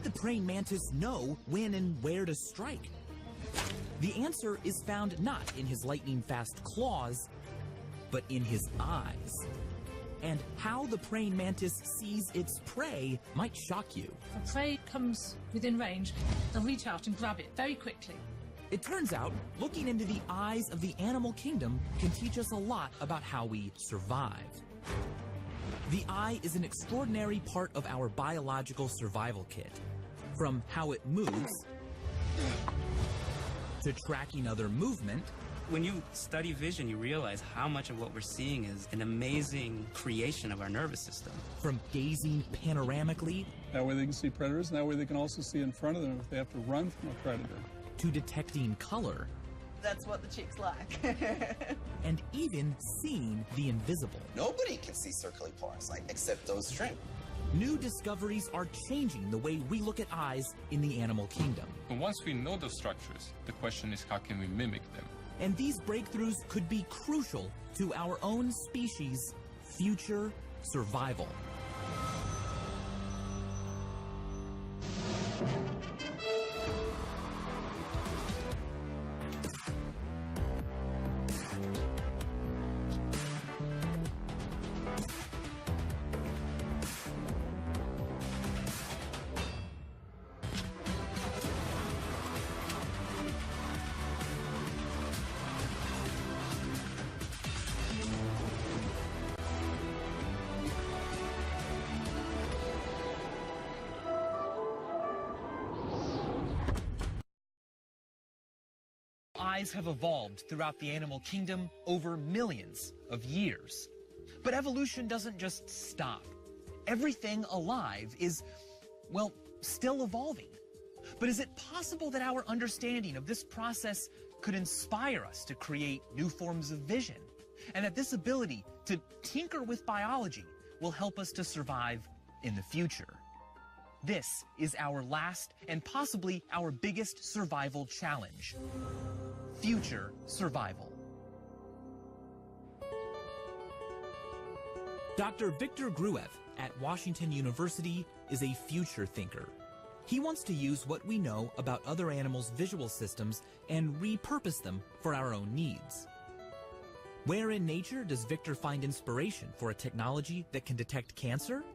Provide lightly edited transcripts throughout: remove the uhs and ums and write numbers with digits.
did the praying mantis know when and where to strike? The answer is found not in his lightning-fast claws, but in his eyes. And how the praying mantis sees its prey might shock you. If a prey comes within range, they'll reach out and grab it very quickly. It turns out, looking into the eyes of the animal kingdom can teach us a lot about how we survive. The eye is an extraordinary part of our biological survival kit. From how it moves, to tracking other movement. When you study vision, you realize how much of what we're seeing is an amazing creation of our nervous system. From gazing panoramically. That way they can see predators, and that way they can also see in front of them if they have to run from a predator. To detecting color. That's what the chick's like. And even seeing the invisible. Nobody can see circularly polarized light except those shrimp. New discoveries are changing the way we look at eyes in the animal kingdom. And once we know those structures, the question is how can we mimic them? And these breakthroughs could be crucial to our own species' future survival. Eyes have evolved throughout the animal kingdom over millions of years. But evolution doesn't just stop. Everything alive is, well, still evolving. But is it possible that our understanding of this process could inspire us to create new forms of vision? And that this ability to tinker with biology will help us to survive in the future? This is our last and possibly our biggest survival challenge. Future survival. Dr. Victor Gruev at Washington University is a future thinker. He wants to use what we know about other animals' visual systems and repurpose them for our own needs. Where in nature does Victor find inspiration for a technology that can detect cancer?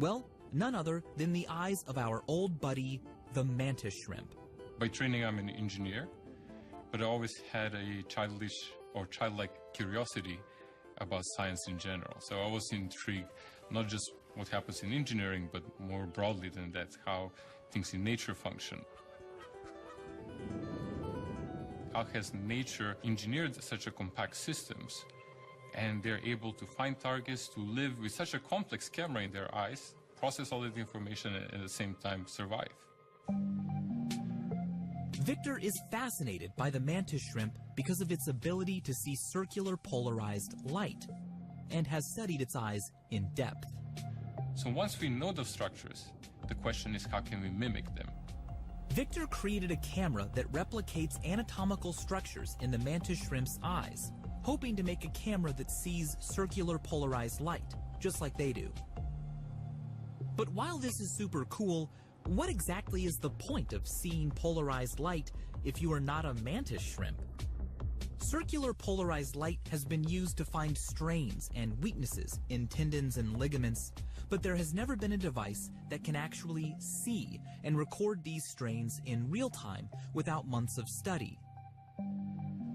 Well, none other than the eyes of our old buddy, the mantis shrimp. By training, I'm an engineer, but I always had a childish or childlike curiosity about science in general. So I was intrigued, not just what happens in engineering, but more broadly than that, how things in nature function. How has nature engineered such a compact systems, and they're able to find targets, to live with such a complex camera in their eyes, process all of the information, and at the same time survive. Victor is fascinated by the mantis shrimp because of its ability to see circular polarized light, and has studied its eyes in depth. So once we know those structures, the question is how can we mimic them? Victor created a camera that replicates anatomical structures in the mantis shrimp's eyes, hoping to make a camera that sees circular polarized light, just like they do. But while this is super cool, what exactly is the point of seeing polarized light if you are not a mantis shrimp? Circular polarized light has been used to find strains and weaknesses in tendons and ligaments, but there has never been a device that can actually see and record these strains in real time without months of study.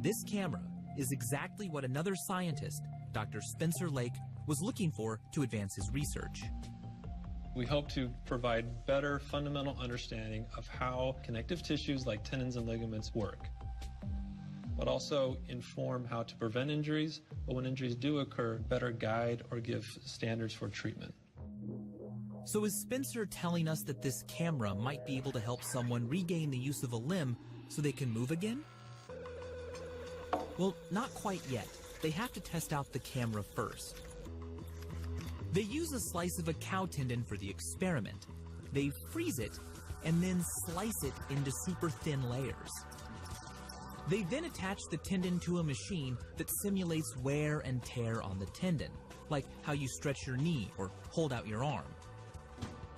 This camera is exactly what another scientist, Dr. Spencer Lake, was looking for to advance his research. We hope to provide better fundamental understanding of how connective tissues like tendons and ligaments work, but also inform how to prevent injuries, but when injuries do occur, better guide or give standards for treatment. So is Spencer telling us that this camera might be able to help someone regain the use of a limb so they can move again? Well, not quite yet. They have to test out the camera first. They use a slice of a cow tendon for the experiment. They freeze it and then slice it into super thin layers. They then attach the tendon to a machine that simulates wear and tear on the tendon, like how you stretch your knee or hold out your arm.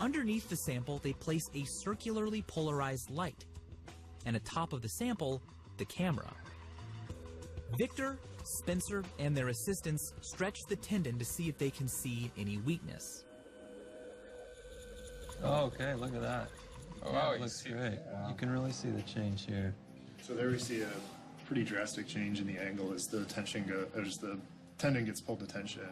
Underneath the sample, they place a circularly polarized light, and atop of the sample, the camera. Victor, Spencer, and their assistants stretch the tendon to see if they can see any weakness. Oh, okay, look at that. Oh, wow, it looks great. You can really see the change here. So there we see a pretty drastic change in the angle as the tendon gets pulled to tension.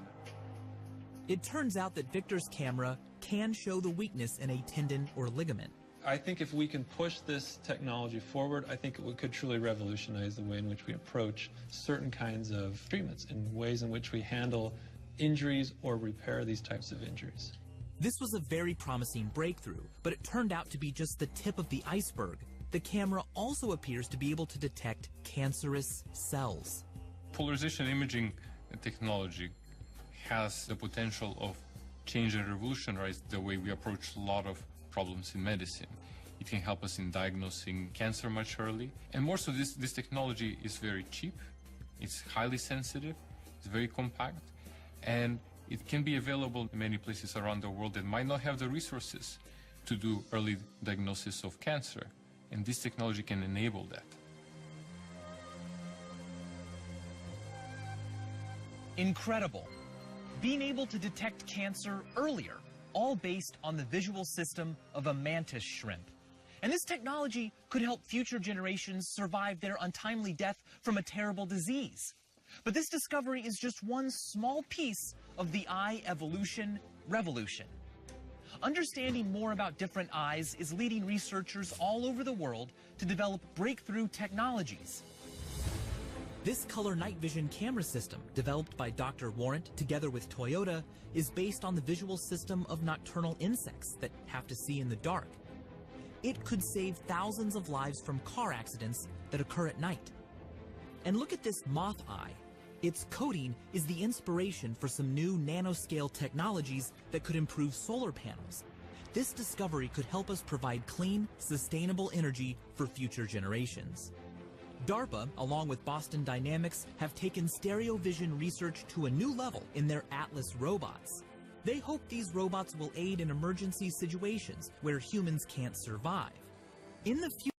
It turns out that Victor's camera can show the weakness in a tendon or ligament. I think if we can push this technology forward, I think it could truly revolutionize the way in which we approach certain kinds of treatments and ways in which we handle injuries or repair these types of injuries. This was a very promising breakthrough, but it turned out to be just the tip of the iceberg. The camera also appears to be able to detect cancerous cells. Polarization imaging technology has the potential of change and revolutionize the way we approach a lot of problems in medicine. It can help us in diagnosing cancer much early. And more so, this technology is very cheap, it's highly sensitive, it's very compact, and it can be available in many places around the world that might not have the resources to do early diagnosis of cancer. And this technology can enable that. Incredible. Being able to detect cancer earlier, all based on the visual system of a mantis shrimp. And this technology could help future generations survive their untimely death from a terrible disease. But this discovery is just one small piece of the eye evolution revolution. Understanding more about different eyes is leading researchers all over the world to develop breakthrough technologies. This color night vision camera system, developed by Dr. Warrant together with Toyota, is based on the visual system of nocturnal insects that have to see in the dark. It could save thousands of lives from car accidents that occur at night. And look at this moth eye. Its coating is the inspiration for some new nanoscale technologies that could improve solar panels. This discovery could help us provide clean, sustainable energy for future generations. DARPA, along with Boston Dynamics, have taken stereo vision research to a new level in their Atlas robots. They hope these robots will aid in emergency situations where humans can't survive. In the future,